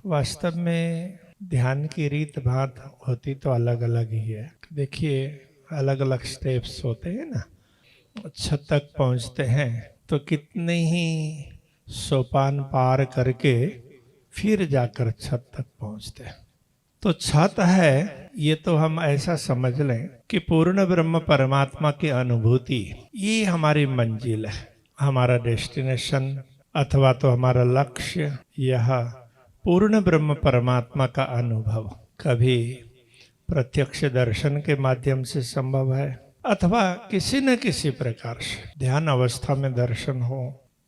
वास्तव में ध्यान की रीत भात होती तो अलग अलग ही है। देखिए, अलग अलग स्टेप्स होते हैं ना। छत तक पहुंचते हैं तो कितने ही सोपान पार करके फिर जाकर छत तक पहुंचते हैं। तो छत है, ये तो हम ऐसा समझ लें कि पूर्ण ब्रह्म परमात्मा की अनुभूति ये हमारी मंजिल है, हमारा डेस्टिनेशन अथवा तो हमारा लक्ष्य यह पूर्ण ब्रह्म परमात्मा का अनुभव कभी प्रत्यक्ष दर्शन के माध्यम से संभव है अथवा किसी न किसी प्रकार से ध्यान अवस्था में दर्शन हो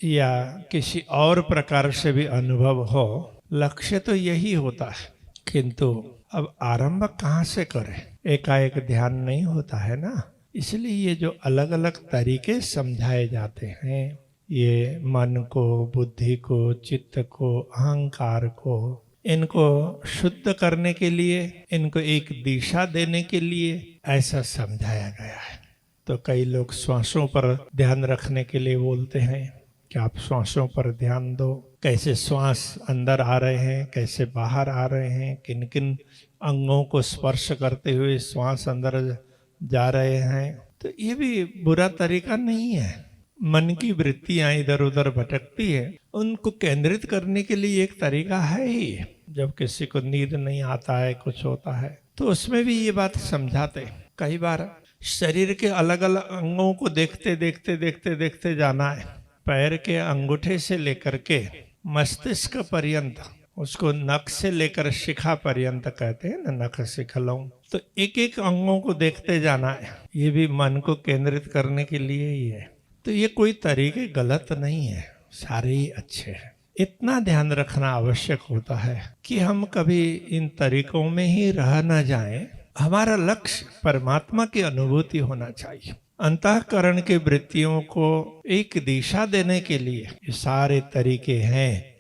या किसी और प्रकार से भी अनुभव हो। लक्ष्य तो यही होता है, किंतु अब आरंभ कहाँ से करें? एकाएक ध्यान नहीं होता है ना। इसलिए ये जो अलग अलग तरीके समझाए जाते हैं, ये मन को, बुद्धि को, चित्त को, अहंकार को, इनको शुद्ध करने के लिए, इनको एक दिशा देने के लिए ऐसा समझाया गया है। तो कई लोग श्वासों पर ध्यान रखने के लिए बोलते हैं कि आप श्वासों पर ध्यान दो, कैसे श्वास अंदर आ रहे हैं, कैसे बाहर आ रहे हैं, किन किन अंगों को स्पर्श करते हुए श्वास अंदर जा रहे हैं। तो ये भी बुरा तरीका नहीं है। मन की वृत्तियां इधर उधर भटकती है, उनको केंद्रित करने के लिए एक तरीका है ही। जब किसी को नींद नहीं आता है, कुछ होता है, तो उसमें भी ये बात समझाते। कई बार शरीर के अलग अलग अंगों को देखते देखते देखते देखते जाना है। पैर के अंगूठे से लेकर के मस्तिष्क पर्यंत, उसको नख से लेकर शिखा पर्यंत कहते हैं ना, नख शिखलौं। तो एक एक अंगों को देखते जाना है, ये भी मन को केंद्रित करने के लिए ही है। तो ये कोई तरीके गलत नहीं है, सारे ही अच्छे हैं। इतना ध्यान रखना आवश्यक होता है कि हम कभी इन तरीकों में ही रह न जाएं। हमारा लक्ष्य परमात्मा की अनुभूति होना चाहिए। अंतःकरण की वृत्तियों को एक दिशा देने के लिए ये सारे तरीके हैं,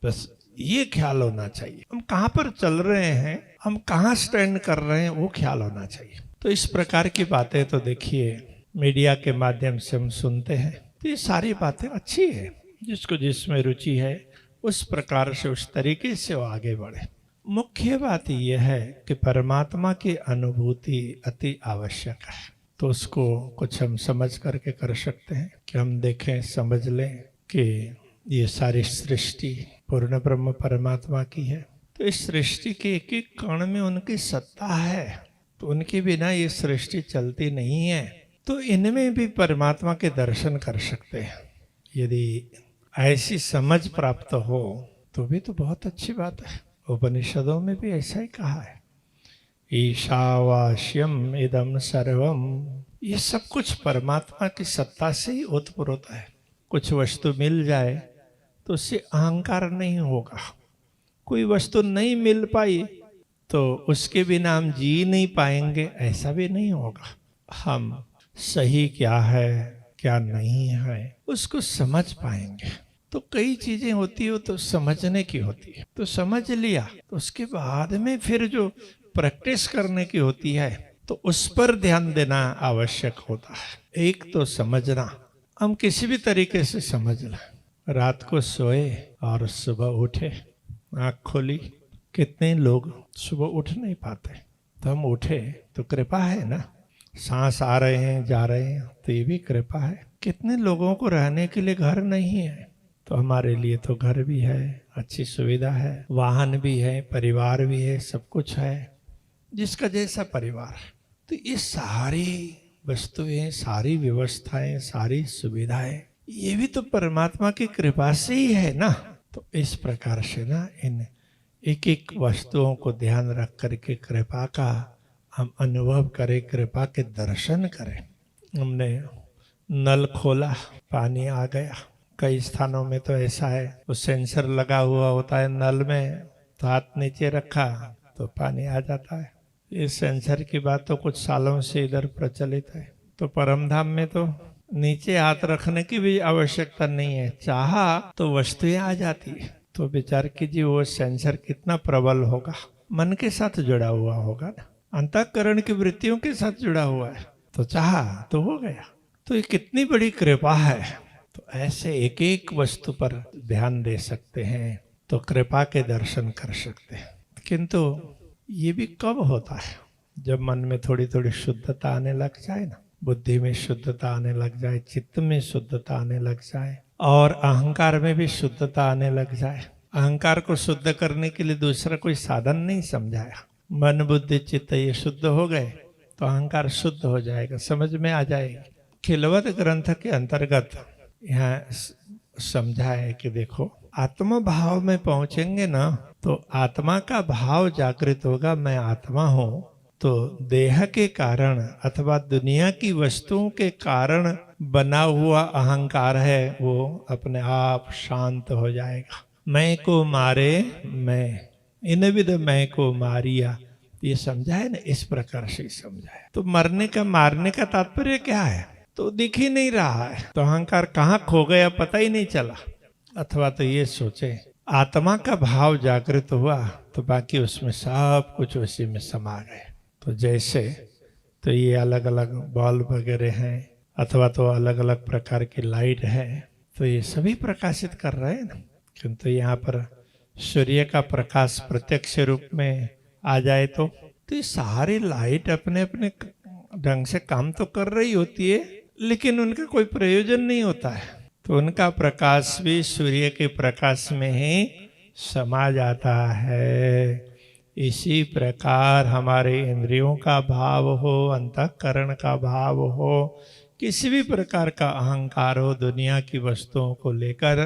बस ये ख्याल होना चाहिए हम कहाँ पर चल रहे हैं, हम कहाँ स्टैंड कर रहे हैं, वो ख्याल होना चाहिए। तो इस प्रकार की बातें तो देखिए मीडिया के माध्यम से हम सुनते हैं, तो ये सारी बातें अच्छी है। जिसको जिसमें रुचि है उस प्रकार से, उस तरीके से वो आगे बढ़े। मुख्य बात यह है कि परमात्मा की अनुभूति अति आवश्यक है। तो उसको कुछ हम समझ करके कर सकते हैं कि हम देखें, समझ लें कि ये सारी सृष्टि पूर्ण ब्रह्म परमात्मा की है। तो इस सृष्टि के एक एक कण में उनकी सत्ता है, तो उनके बिना ये सृष्टि चलती नहीं है। तो इनमें भी परमात्मा के दर्शन कर सकते हैं। यदि ऐसी समझ प्राप्त हो तो भी तो बहुत अच्छी बात है। उपनिषदों में भी ऐसा ही कहा है, ईशावास्यम इदम सर्वम। ये सब कुछ परमात्मा की सत्ता से ही उत्पन्न है। कुछ वस्तु मिल जाए तो उससे अहंकार नहीं होगा। कोई वस्तु नहीं मिल पाई तो उसके बिना हम जी नहीं पाएंगे, ऐसा भी नहीं होगा। हम सही क्या है क्या नहीं है उसको समझ पाएंगे। तो कई चीजें होती हो तो समझने की होती है, तो समझ लिया तो उसके बाद में फिर जो प्रैक्टिस करने की होती है तो उस पर ध्यान देना आवश्यक होता है। एक तो समझना, हम किसी भी तरीके से समझ लें। रात को सोए और सुबह उठे, आँख खोली, कितने लोग सुबह उठ नहीं पाते, तो हम उठे तो कृपा है ना। सांस आ रहे हैं जा रहे हैं तो ये भी कृपा है। कितने लोगों को रहने के लिए घर नहीं है, तो हमारे लिए तो घर भी है, अच्छी सुविधा है, वाहन भी है, परिवार भी है, सब कुछ है, जिसका जैसा परिवार है। तो ये सारी वस्तुएं, सारी व्यवस्थाएं, सारी सुविधाएं, ये भी तो परमात्मा की कृपा से ही है ना। तो इस प्रकार से ना इन एक एक वस्तुओं को ध्यान रख करके कृपा का हम अनुभव करें, कृपा के दर्शन करें। हमने नल खोला, पानी आ गया। कई स्थानों में तो ऐसा है, वो सेंसर लगा हुआ होता है नल में, तो हाथ नीचे रखा तो पानी आ जाता है। इस सेंसर की बात तो कुछ सालों से इधर प्रचलित है। तो परमधाम में तो नीचे हाथ रखने की भी आवश्यकता नहीं है, चाहा तो वस्तुएं आ जाती है। तो विचार कीजिए वो सेंसर कितना प्रबल होगा, मन के साथ जुड़ा हुआ होगा ना, अंतःकरण की वृत्तियों के साथ जुड़ा हुआ है, तो चाहा तो हो गया। तो ये कितनी बड़ी कृपा है। तो ऐसे एक एक वस्तु पर ध्यान दे सकते हैं। तो कृपा के दर्शन कर सकते हैं। किंतु ये भी कब होता है? जब मन में थोड़ी थोड़ी शुद्धता आने लग जाए ना, बुद्धि में शुद्धता आने लग जाए, चित्त में शुद्धता आने लग जाए और अहंकार में भी शुद्धता आने लग जाए। अहंकार को शुद्ध करने के लिए दूसरा कोई साधन नहीं समझाया। मन बुद्धि चित्त ये शुद्ध हो गए तो अहंकार शुद्ध हो जाएगा, समझ में आ जाएगी। खिलवत ग्रंथ के अंतर्गत यहाँ समझा है कि देखो, आत्म भाव में पहुंचेंगे ना तो आत्मा का भाव जागृत होगा, मैं आत्मा हूं। तो देह के कारण अथवा दुनिया की वस्तुओं के कारण बना हुआ अहंकार है वो अपने आप शांत हो जाएगा। मैं को मारे मैं, इन विध मैं को मारिया, ये समझा है ना, इस प्रकार से समझा है। तो मरने का मारने का तात्पर्य क्या है? तो दिख ही नहीं रहा है, तो अहंकार कहाँ खो गया पता ही नहीं चला। अथवा तो ये सोचे आत्मा का भाव जागृत हुआ तो बाकी उसमें सब कुछ उसी में समा गए। तो जैसे तो ये अलग अलग बल्ब वगैरह हैं अथवा तो अलग अलग प्रकार की लाइट है, तो ये सभी प्रकाशित कर रहे हैं ना। किंतु यहाँ पर सूर्य का प्रकाश प्रत्यक्ष रूप में आ जाए तो ये सारी लाइट अपने अपने ढंग से काम तो कर रही होती है, लेकिन उनका कोई प्रयोजन नहीं होता है। तो उनका प्रकाश भी सूर्य के प्रकाश में ही समा जाता है। इसी प्रकार हमारे इंद्रियों का भाव हो, अंतःकरण का भाव हो, किसी भी प्रकार का अहंकार हो दुनिया की वस्तुओं को लेकर,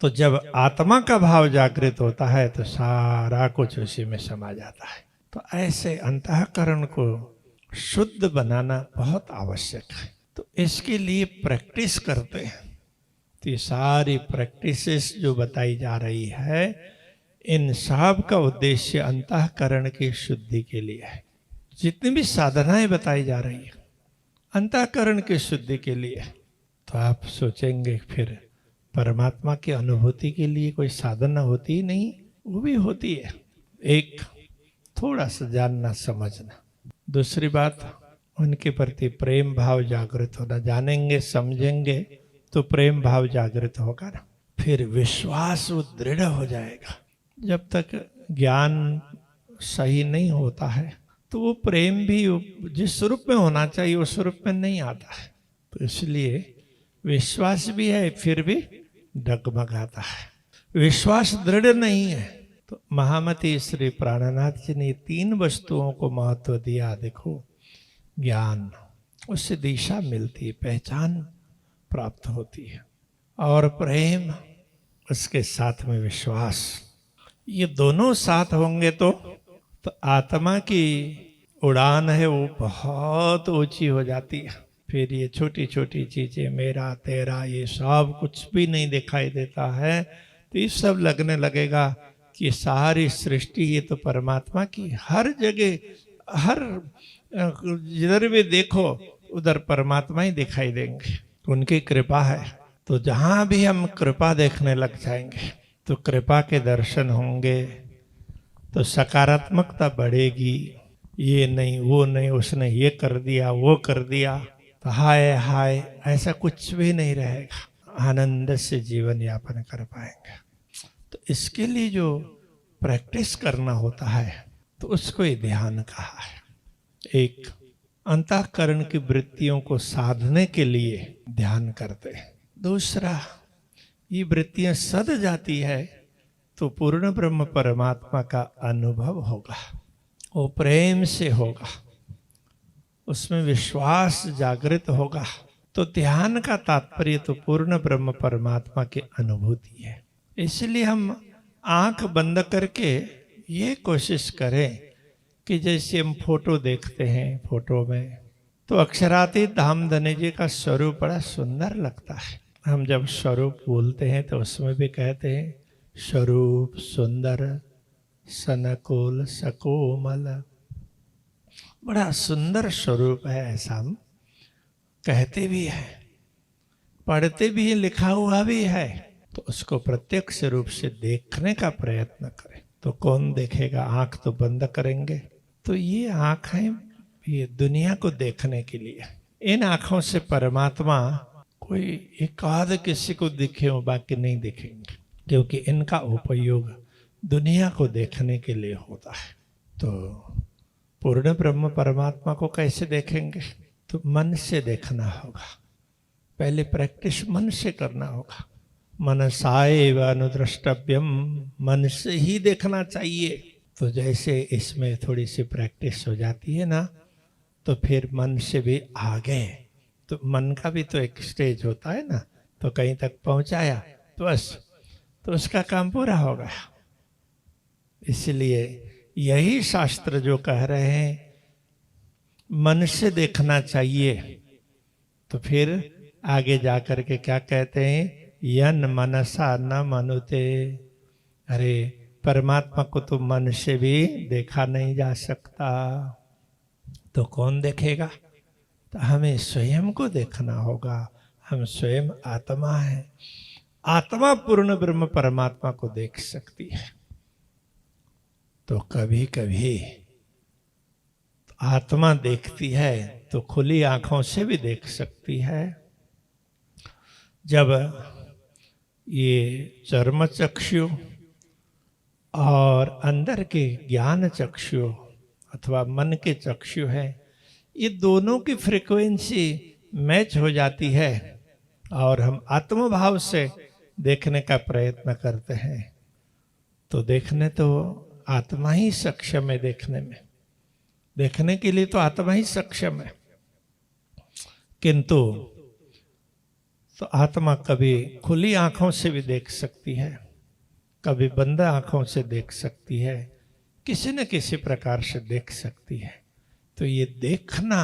तो जब आत्मा का भाव जागृत होता है तो सारा कुछ उसी में समा जाता है। तो ऐसे अंतःकरण को शुद्ध बनाना बहुत आवश्यक है। तो इसके लिए प्रैक्टिस करते हैं। तो ये सारी प्रैक्टिसेस जो बताई जा रही है, इन सब का उद्देश्य अंतःकरण की शुद्धि के लिए है। जितनी भी साधनाएं बताई जा रही है अंतःकरण की शुद्धि के लिए। तो आप सोचेंगे फिर परमात्मा की अनुभूति के लिए कोई साधना होती ही नहीं? वो भी होती है। एक थोड़ा सा जानना समझना, दूसरी बात उनके प्रति प्रेम भाव जागृत होना। जानेंगे समझेंगे तो प्रेम भाव जागृत होगा ना, फिर विश्वास वो दृढ़ हो जाएगा। जब तक ज्ञान सही नहीं होता है तो वो प्रेम भी जिस रूप में होना चाहिए उस रूप में नहीं आता है। तो इसलिए विश्वास भी है फिर भी डगमगाता है। विश्वास दृढ़ नहीं है। तो महामती श्री प्राणनाथ जी ने 3 वस्तुओं को महत्व दिया। देखो, ज्ञान, उससे दिशा मिलती है, पहचान प्राप्त होती है, और प्रेम, उसके साथ में विश्वास। ये दोनों साथ होंगे तो आत्मा की उड़ान है वो बहुत ऊंची हो जाती है। फिर ये छोटी छोटी चीजें, मेरा तेरा, ये सब कुछ भी नहीं दिखाई देता है। तो ये सब लगने लगेगा कि सारी सृष्टि ये तो परमात्मा की, हर जगह, हर जिधर भी देखो उधर परमात्मा ही दिखाई देंगे। उनकी कृपा है। तो जहां भी हम कृपा देखने लग जाएंगे तो कृपा के दर्शन होंगे, तो सकारात्मकता बढ़ेगी। ये नहीं, वो नहीं, उसने ये कर दिया, वो कर दिया, तो हाय हाय ऐसा कुछ भी नहीं रहेगा। आनंद से जीवन यापन कर पाएंगे। तो इसके लिए जो प्रैक्टिस करना होता है तो उसको ही ध्यान कहा है। एक अंतःकरण की वृत्तियों को साधने के लिए ध्यान करते हैं। दूसरा, ये वृत्तियां सद जाती है तो पूर्ण ब्रह्म परमात्मा का अनुभव होगा, वो प्रेम से होगा, उसमें विश्वास जागृत होगा। तो ध्यान का तात्पर्य तो पूर्ण ब्रह्म परमात्मा की अनुभूति है। इसलिए हम आंख बंद करके ये कोशिश करें कि जैसे हम फोटो देखते हैं, फोटो में तो अक्षरातीत धामधनी जी का स्वरूप बड़ा सुंदर लगता है। हम जब स्वरूप बोलते हैं तो उसमें भी कहते हैं स्वरूप सुंदर सनकोल सकोमल, बड़ा सुंदर स्वरूप है, ऐसा हम कहते भी हैं, पढ़ते भी हैं, लिखा हुआ भी है। तो उसको प्रत्यक्ष रूप से देखने का प्रयत्न करें। तो कौन देखेगा? आंख तो बंद करेंगे। तो ये आंख है ये दुनिया को देखने के लिए। इन आंखों से परमात्मा कोई एक आध किसी को दिखे हो, बाकी नहीं दिखेंगे। क्योंकि इनका उपयोग दुनिया को देखने के लिए होता है। तो पूर्ण ब्रह्म परमात्मा को कैसे देखेंगे? तो मन से देखना होगा। पहले प्रैक्टिस मन से करना होगा। मनसाएव अनुद्रष्टव्यम, मन से ही देखना चाहिए। तो जैसे इसमें थोड़ी सी प्रैक्टिस हो जाती है ना, तो फिर मन से भी आगे, तो मन का भी तो एक स्टेज होता है ना, तो कहीं तक पहुंचाया तो बस, तो उसका काम पूरा हो गया। इसलिए यही शास्त्र जो कह रहे हैं मन से देखना चाहिए, तो फिर आगे जाकर के क्या कहते हैं, यन मनसा न मनुते। अरे परमात्मा को तो मन से भी देखा नहीं जा सकता, तो कौन देखेगा? तो हमें स्वयं को देखना होगा। हम स्वयं आत्मा है। आत्मा पूर्ण ब्रह्म परमात्मा को देख सकती है। तो कभी कभी आत्मा देखती है तो खुली आंखों से भी देख सकती है। जब ये चर्म चक्षु और अंदर के ज्ञान चक्षु अथवा मन के चक्षु है, ये दोनों की फ्रीक्वेंसी मैच हो जाती है और हम आत्मभाव से देखने का प्रयत्न करते हैं, तो देखने तो आत्मा ही सक्षम है। देखने के लिए तो आत्मा ही सक्षम है, किंतु तो आत्मा कभी खुली आंखों से भी देख सकती है, कभी बंद आंखों से देख सकती है, किसी न किसी प्रकार से देख सकती है। तो ये देखना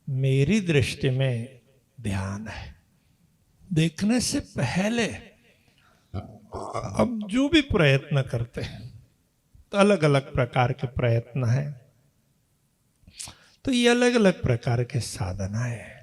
मेरी दृष्टि में ध्यान है। देखने से पहले अब जो भी प्रयत्न करते हैं, तो अलग अलग प्रकार के प्रयत्न हैं, तो ये अलग अलग प्रकार के साधना है।